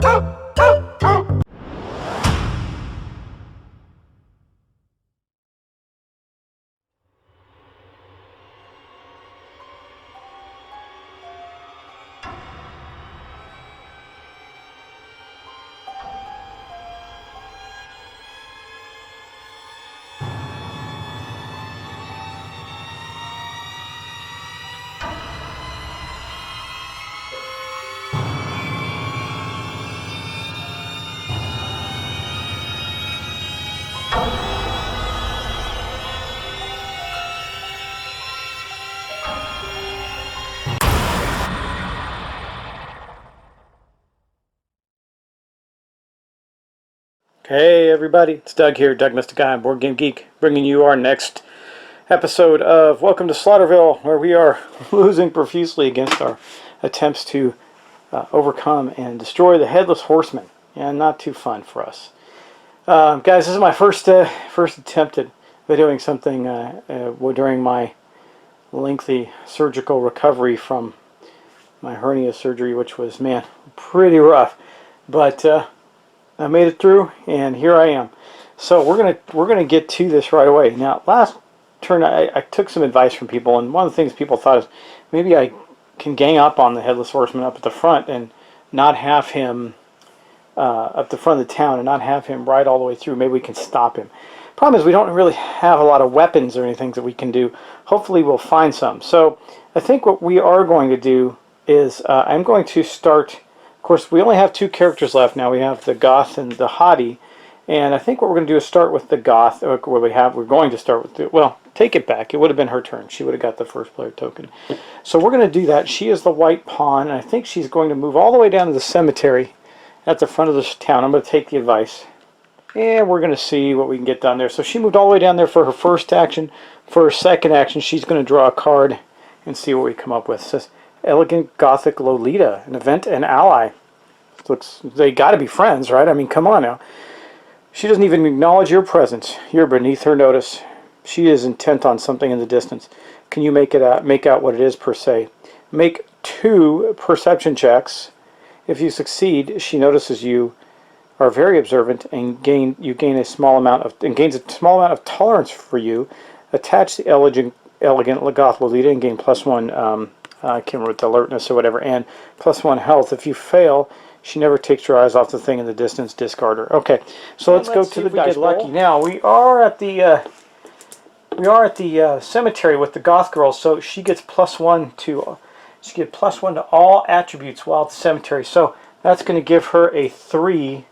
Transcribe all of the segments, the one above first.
Hey everybody, it's Doug here, Doug Mystic Guy and Board Game Geek, bringing you our next episode of Welcome to Slaughterville, where we are losing profusely against our attempts to overcome and destroy the Headless Horseman. And not too fun for us. Guys, this is my first attempt at videoing something during my lengthy surgical recovery from my hernia surgery, which was, man, pretty rough. But I made it through, and here I am. So we're gonna get to this right away. Now, last turn I took some advice from people, and one of the things people thought is maybe I can gang up on the Headless Horseman up at the front and not have him up the front of the town and not have him ride all the way through. Maybe we can stop him. Problem is we don't really have a lot of weapons or anything that we can do. Hopefully we'll find some. So I think what we are going to do is I'm going to start. Of course, we only have two characters left now. We have the goth and the hottie, and I think what we're going to do is start with the goth. We're going to start with the, well, take it back. It would have been her turn. She would have got the first player token. So we're going to do that. She is the white pawn, and I think she's going to move all the way down to the cemetery at the front of this town. I'm going to take the advice, and we're going to see what we can get down there. So she moved all the way down there for her first action. For her second action, she's going to draw a card and see what we come up with. It says, Elegant Gothic Lolita, an event and ally. Looks, they got to be friends, right? I mean, come on now. She doesn't even acknowledge your presence. You're beneath her notice. She is intent on something in the distance. Can you make out what it is per se? Make 2 perception checks. If you succeed, she notices you are very observant and gains a small amount of tolerance for you. Attach the elegant Goth Lolita and gain +1. I can't remember what the alertness or whatever, and +1 health. If you fail, she never takes her eyes off the thing in the distance. Discard her. Okay, so let's go to the dice roll. Lucky. Now we are at the cemetery with the goth girl, so she gets +1 to all attributes while at the cemetery. So that's going to give her a 4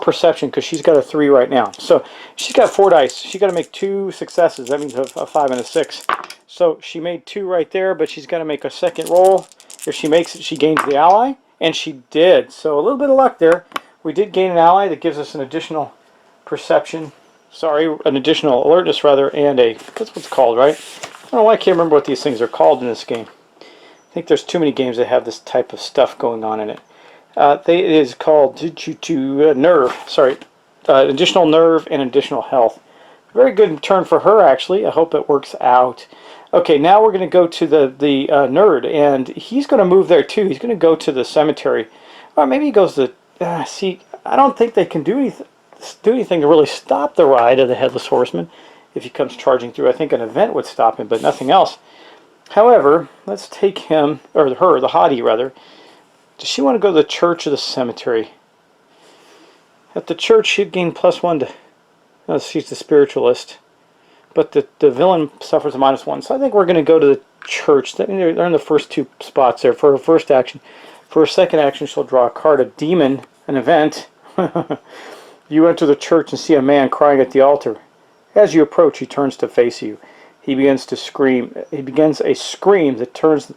perception because she's got a 3 right now. So she's got 4 dice. She's got to make 2 successes. That means a 5 and a 6. So she made 2 right there, but she's got to make a second roll. If she makes it, she gains the ally, and she did. So a little bit of luck there. We did gain an ally that gives us an additional perception. Sorry, an additional alertness rather, and that's what it's called, right? I don't know why I can't remember what these things are called in this game. I think there's too many games that have this type of stuff going on in it. It is called nerve. Sorry, additional nerve and additional health. Very good turn for her, actually. I hope it works out. Okay, now we're going to go to the nerd, and he's going to move there too. He's going to go to the cemetery. Or maybe he goes to... see, I don't think they can do anything to really stop the ride of the Headless Horseman if he comes charging through. I think an event would stop him, but nothing else. However, let's take him, or her, the hottie rather. Does she want to go to the church or the cemetery? At the church, she'd gain +1 to... Oh, she's the spiritualist. But the villain suffers a -1. So I think we're going to go to the church. They're in the first 2 spots there for her first action. For her second action, she'll draw a card, a demon, an event. You enter the church and see a man crying at the altar. As you approach, he turns to face you. He begins to scream. He begins a scream that turns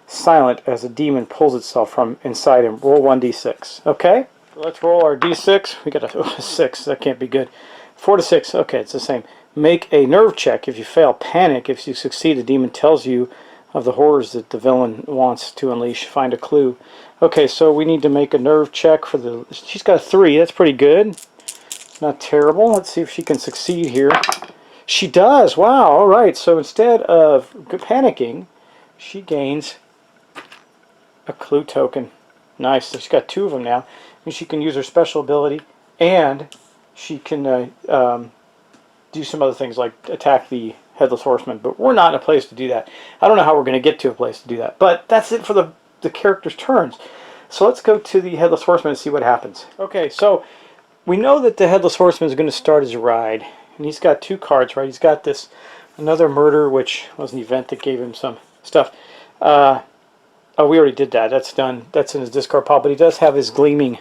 silent as the demon pulls itself from inside him. Roll 1d6. Okay? Let's roll our d6. We got a 6. That can't be good. 4 to 6. Okay, it's the same. Make a nerve check. If you fail, panic. If you succeed, the demon tells you of the horrors that the villain wants to unleash. Find a clue. Okay, so we need to make a nerve check for the... She's got a 3. That's pretty good. Not terrible. Let's see if she can succeed here. She does. Wow. All right. So instead of panicking, she gains a clue token. Nice. So she's got 2 of them now. And she can use her special ability, and she can do some other things like attack the Headless Horseman. But we're not in a place to do that. I don't know how we're going to get to a place to do that. But that's it for the characters' turns. So let's go to the Headless Horseman and see what happens. Okay, so we know that the Headless Horseman is going to start his ride. And he's got 2 cards, right? He's got this another murder, which was an event that gave him some stuff. Oh, we already did that. That's done. That's in his discard pile. But he does have his gleaming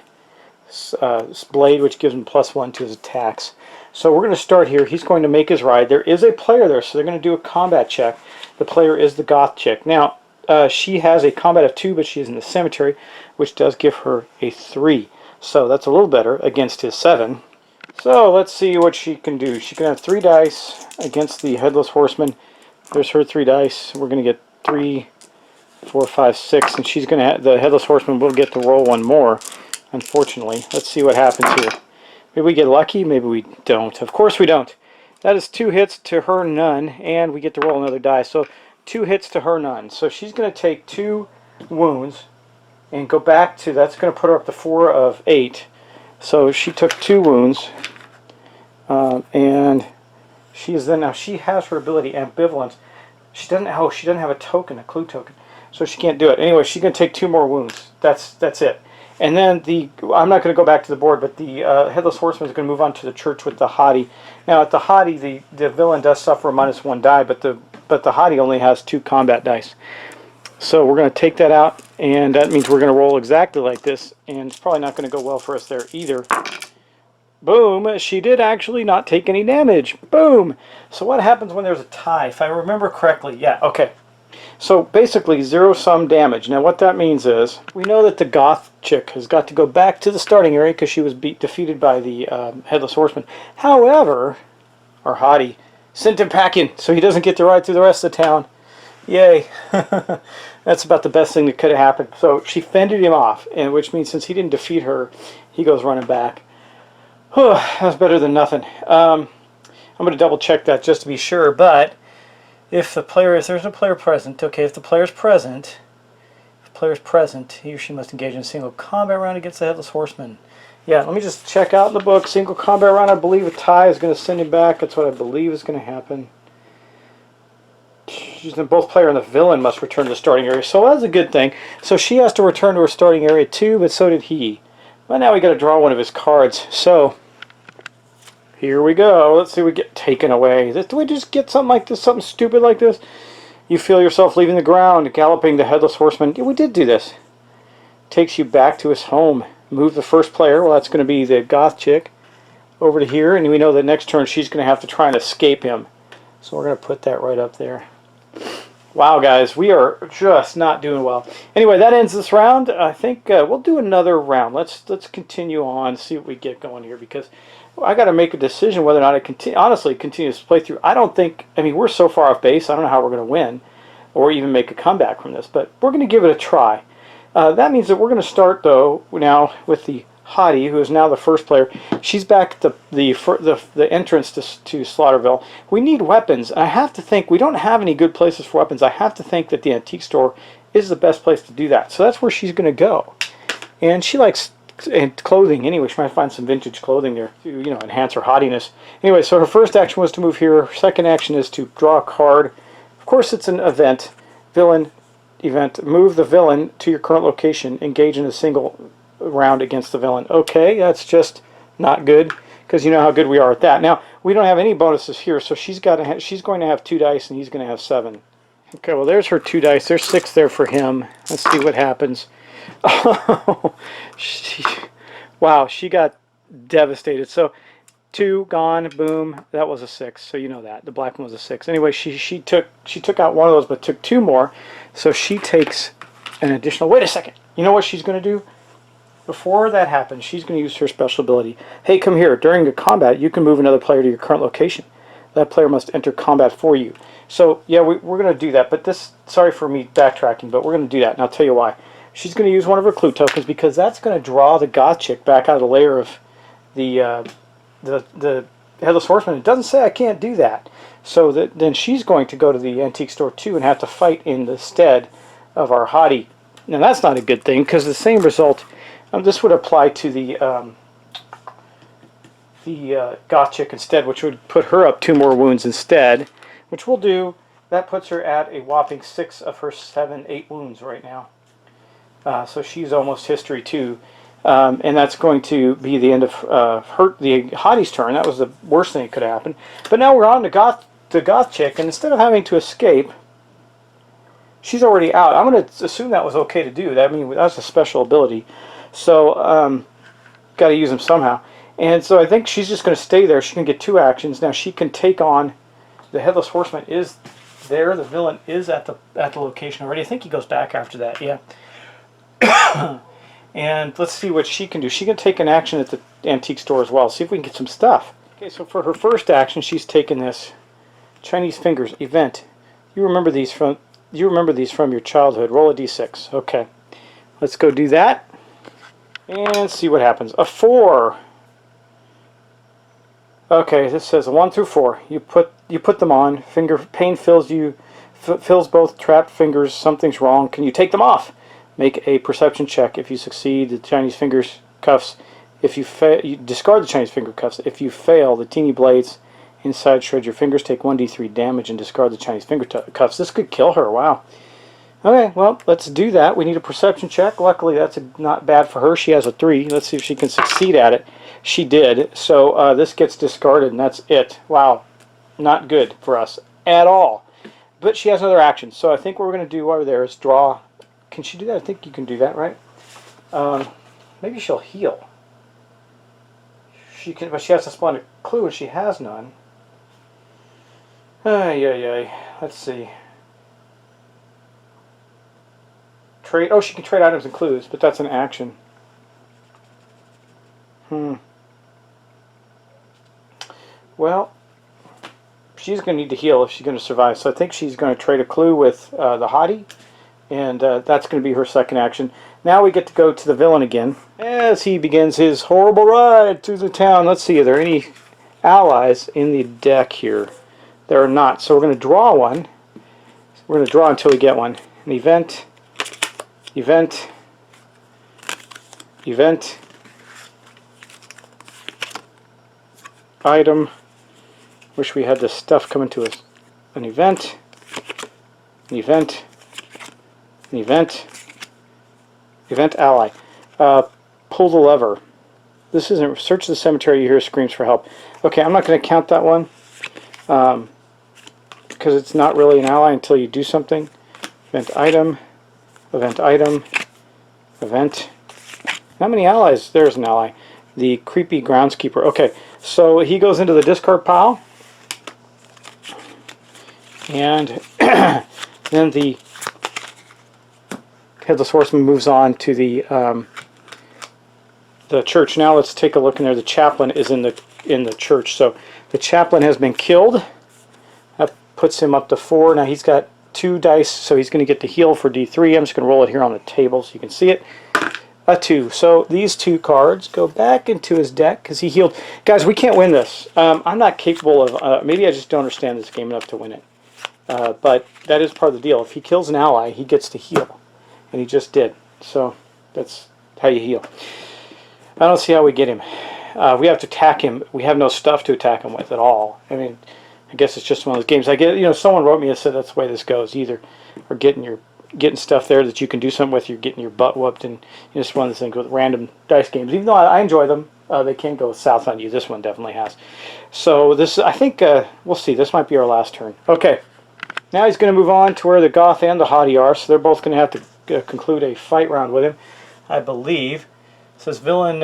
blade, which gives him +1 to his attacks. So we're going to start here. He's going to make his ride. There is a player there, so they're going to do a combat check. The player is the goth chick. Now, she has a combat of 2, but she is in the cemetery, which does give her a 3. So that's a little better against his 7. So let's see what she can do. She can have 3 dice against the Headless Horseman. There's her 3 dice. We're going to get 3, 4, 5, 6, and she's going to. The Headless Horseman will get to roll 1 more. Unfortunately, let's see what happens here. Maybe we get lucky. Maybe we don't. Of course we don't. That is 2 hits to her none, and we get to roll another die. So 2 hits to her none. So she's going to take 2 wounds and go back to. That's going to put her up to 4 of 8. So she took 2 wounds, and she is then now she has her ability ambivalence. She doesn't. Oh, she doesn't have a token, a clue token, so she can't do it. Anyway, she's going to take 2 more wounds. That's it. And then I'm not going to go back to the board, but the Headless Horseman is going to move on to the church with the hottie. Now at the hottie, the villain does suffer a -1 die, but the hottie only has 2 combat dice. So we're going to take that out, and that means we're going to roll exactly like this, and it's probably not going to go well for us there either. Boom! She did actually not take any damage. Boom! So what happens when there's a tie? If I remember correctly, yeah, okay. So basically 0-sum damage. Now what that means is, we know that the goth chick has got to go back to the starting area because she was defeated by the Headless Horseman. However, our hottie sent him packing, so he doesn't get to ride through the rest of the town. Yay. That's about the best thing that could have happened. So she fended him off, and which means since he didn't defeat her, he goes running back. That's better than nothing. I'm going to double check that just to be sure, but if there's no player present, okay, if the player's present, he or she must engage in a single combat round against the Headless Horseman. Yeah, let me just check out in the book. Single combat round, I believe a tie is going to send him back. That's what I believe is going to happen. Both player and the villain must return to the starting area, so that's a good thing. So she has to return to her starting area too, but so did he. Well, now we got to draw one of his cards. So here we go. Let's see, we get taken away. Do we just get something like this, something stupid like this? You feel yourself leaving the ground, galloping the Headless Horseman. Yeah, we did do this. Takes you back to his home. Move the first player. Well, that's going to be the goth chick over to here, and we know that next turn she's going to have to try and escape him. So we're going to put that right up there. Wow, guys, we are just not doing well. Anyway, that ends this round. I think we'll do another round. Let's continue on, see what we get going here, because I got to make a decision whether or not I honestly continue this playthrough. I don't think, I mean, we're so far off base, I don't know how we're going to win or even make a comeback from this, but we're going to give it a try. That means that we're going to start, though, now with the hottie, who is now the first player. She's back at the entrance to Slaughterville. We need weapons. I have to think, we don't have any good places for weapons. I have to think that the antique store is the best place to do that. So that's where she's going to go. And she likes clothing anyway. She might find some vintage clothing there to, you know, enhance her hottiness. Anyway, so her first action was to move here. Her second action is to draw a card. Of course, it's an event. Villain event. Move the villain to your current location. Engage in a single round against the villain. Okay, that's just not good, because you know how good we are at that. Now, we don't have any bonuses here, so she's going to have 2 dice and he's going to have 7. Okay, well, there's her 2 dice. There's 6 there for him. Let's see what happens. Oh, wow, she got devastated. So 2 gone, boom. That was a 6, so you know that. The black one was a 6. Anyway, she took out one of those, but took 2 more. So she takes an additional. Wait a second. You know what she's going to do? Before that happens, she's going to use her special ability. Hey, come here. During the combat, you can move another player to your current location. That player must enter combat for you. So, yeah, we're going to do that. But this, sorry for me backtracking, but we're going to do that. And I'll tell you why. She's going to use one of her clue tokens, because that's going to draw the goth chick back out of the lair of the Headless Horseman. It doesn't say I can't do that. So then she's going to go to the antique store too and have to fight in the stead of our hottie. Now that's not a good thing, because the same result, this would apply to the goth chick instead, which would put her up 2 more wounds instead, which we'll do. That puts her at a whopping 6 of her 7, 8 wounds right now. So she's almost history too. And that's going to be the end of the hottie's turn. That was the worst thing that could happen. But now we're on to the goth chick, and instead of having to escape, she's already out. I'm going to assume that was okay to do. That, I mean, that's a special ability. So, got to use them somehow. And so I think she's just going to stay there. She can get 2 actions. Now she can take on the Headless Horseman is there. The villain is at the location already. I think he goes back after that. Yeah. And let's see what she can do. She can take an action at the antique store as well. See if we can get some stuff. Okay, so for her first action, she's taken this Chinese fingers event. You remember these from your childhood. Roll a d6. Okay, let's go do that and see what happens. A 4. Okay, this says 1 through 4. You put them on. Pain fills both trapped fingers. Something's wrong. Can you take them off? Make a perception check. If you succeed, the Chinese fingers cuffs. If you fail, you discard the Chinese finger cuffs. If you fail, the teeny blades inside shred your fingers. Take 1d3 damage and discard the Chinese finger cuffs. This could kill her. Wow. Okay, well, let's do that. We need a perception check. Luckily, that's not bad for her. She has a 3. Let's see if she can succeed at it. She did. So this gets discarded, and that's it. Wow. Not good for us at all. But she has another action. So I think what we're going to do over there is draw. Can she do that? I think you can do that, right? Maybe she'll heal. She can, but she has to spawn a clue, and she has none. Let's see. Trade. Oh, she can trade items and clues, but that's an action. Well, she's going to need to heal if she's going to survive. So I think she's going to trade a clue with the hottie. And that's going to be her second action. Now we get to go to the villain again as he begins his horrible ride through the town. Let's see, are there any allies in the deck here? There are not. So we're going to draw one. We're going to draw until we get one. An event, event, event, item. Wish we had this stuff coming to us. An event, an event, an event, event ally. Pull the lever. This isn't search the cemetery. You hear screams for help. Okay, I'm not going to count that one because it's not really an ally until you do something. Event item, event item, event. How many allies? There's an ally. The creepy groundskeeper. Okay, so he goes into the discard pile, and then the Headless Horseman moves on to the church. Now let's take a look in there. The chaplain is in the church. So the chaplain has been killed. That puts him up to 4. Now he's got 2 dice, so he's going to get to heal for D3. I'm just going to roll it here on the table so you can see it. A 2. So these 2 cards go back into his deck because he healed. Guys, we can't win this. I'm not capable of. Maybe I just don't understand this game enough to win it. But that is part of the deal. If he kills an ally, he gets to heal. And he just did. So that's how you heal. I don't see how we get him. We have to attack him. We have no stuff to attack him with at all. I mean, I guess it's just one of those games. I get, someone wrote me and said that's the way this goes. Either or getting stuff there that you can do something with. You're getting your butt whooped, and it's one of those things with random dice games. Even though I enjoy them, they can go south on you. This one definitely has. So this, I think, we'll see. This might be our last turn. Okay. Now he's going to move on to where the goth and the hottie are. So they're both going to have to conclude a fight round with him, I believe. It says villain.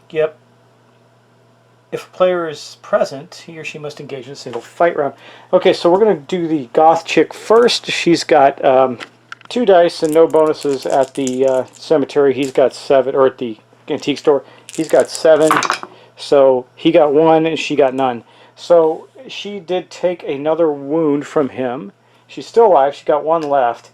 Yep. If a player is present, he or she must engage in a single fight round. Okay, so we're going to do the goth chick first. She's got 2 dice and no bonuses at the cemetery. He's got 7, or at the antique store. He's got 7. So he got 1 and she got none. So she did take another wound from him. She's still alive. She got 1 left.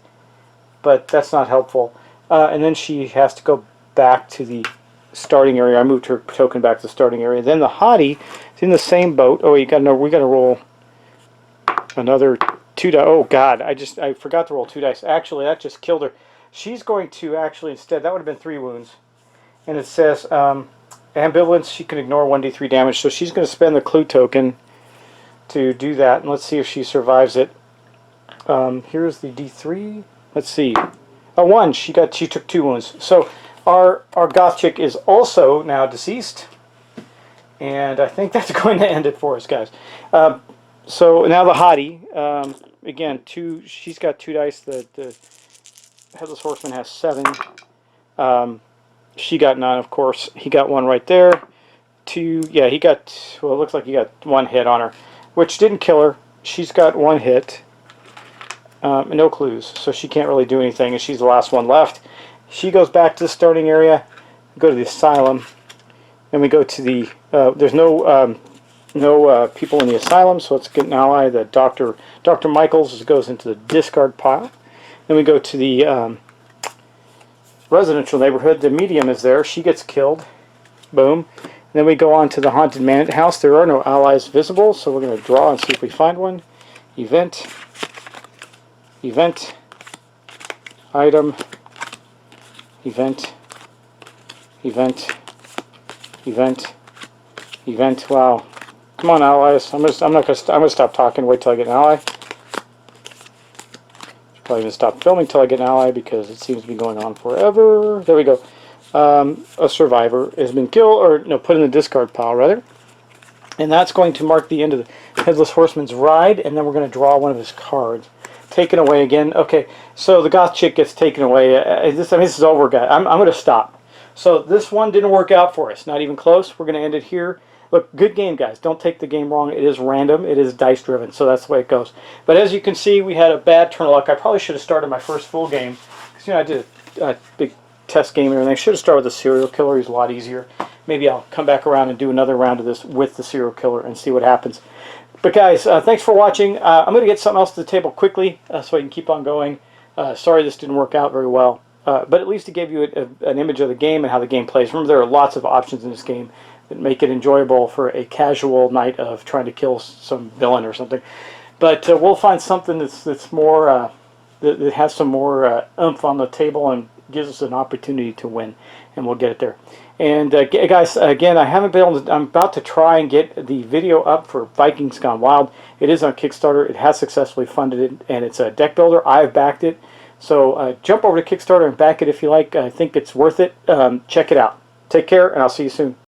But that's not helpful. And then she has to go back to the starting area. I moved her token back to the starting area. Then the hottie is in the same boat. Oh, we got to roll another 2 dice. Oh God, I forgot to roll 2 dice. Actually, that just killed her. She's going to actually instead, that would have been 3 wounds. And it says ambivalence, she can ignore 1d3 damage. So she's going to spend the clue token to do that. And let's see if she survives it. Here's the d3. Let's see. A 1. She took 2 wounds. So our goth chick is also now deceased. And I think that's going to end it for us, guys. So now the hottie. Again, she's got 2 dice. The Headless Horseman has 7. She got 9, of course. He got 1 right there. 2, yeah, he got, well, it looks like he got 1 hit on her, which didn't kill her. She's got 1 hit. No clues, so she can't really do anything, and she's the last one left. She goes back to the starting area, go to the asylum, and we go to the, there's no people in the asylum, so let's get an ally. The Dr. Michaels goes into the discard pile. Then we go to the residential neighborhood. The medium is there. She gets killed. Boom. And then we go on to the haunted mansion house. There are no allies visible, so we're going to draw and see if we find one. Event. Event. Item. Event. Event. Event. Event. Wow. Come on, allies. I'm gonna stop talking. Wait till I get an ally. Probably gonna stop filming till I get an ally because it seems to be going on forever. There we go. A survivor has been killed, or no, put in the discard pile rather, and that's going to mark the end of the Headless Horseman's ride. And then we're going to draw one of his cards. Taken away again. Okay, so the goth chick gets taken away. This is over, guys. I'm going to stop. So this one didn't work out for us. Not even close. We're going to end it here. Look, good game, guys. Don't take the game wrong. It is random. It is dice-driven, so that's the way it goes. But as you can see, we had a bad turn of luck. I probably should have started my first full game. Because, you know, I did a big test game and everything. I should have started with the serial killer. He's a lot easier. Maybe I'll come back around and do another round of this with the serial killer and see what happens. But, guys, thanks for watching. I'm going to get something else to the table quickly so I can keep on going. Sorry this didn't work out very well. But at least it gave you an image of the game and how the game plays. Remember, there are lots of options in this game that make it enjoyable for a casual night of trying to kill some villain or something. But we'll find something that's more that has some more oomph on the table and gives us an opportunity to win, and we'll get it there. And guys, again, I haven't been able to. I'm about to try and get the video up for Vikings Gone Wild. It is on Kickstarter. It has successfully funded it, and it's a deck builder. I've backed it. So jump over to Kickstarter and back it if you like. I think it's worth it. Check it out. Take care, and I'll see you soon.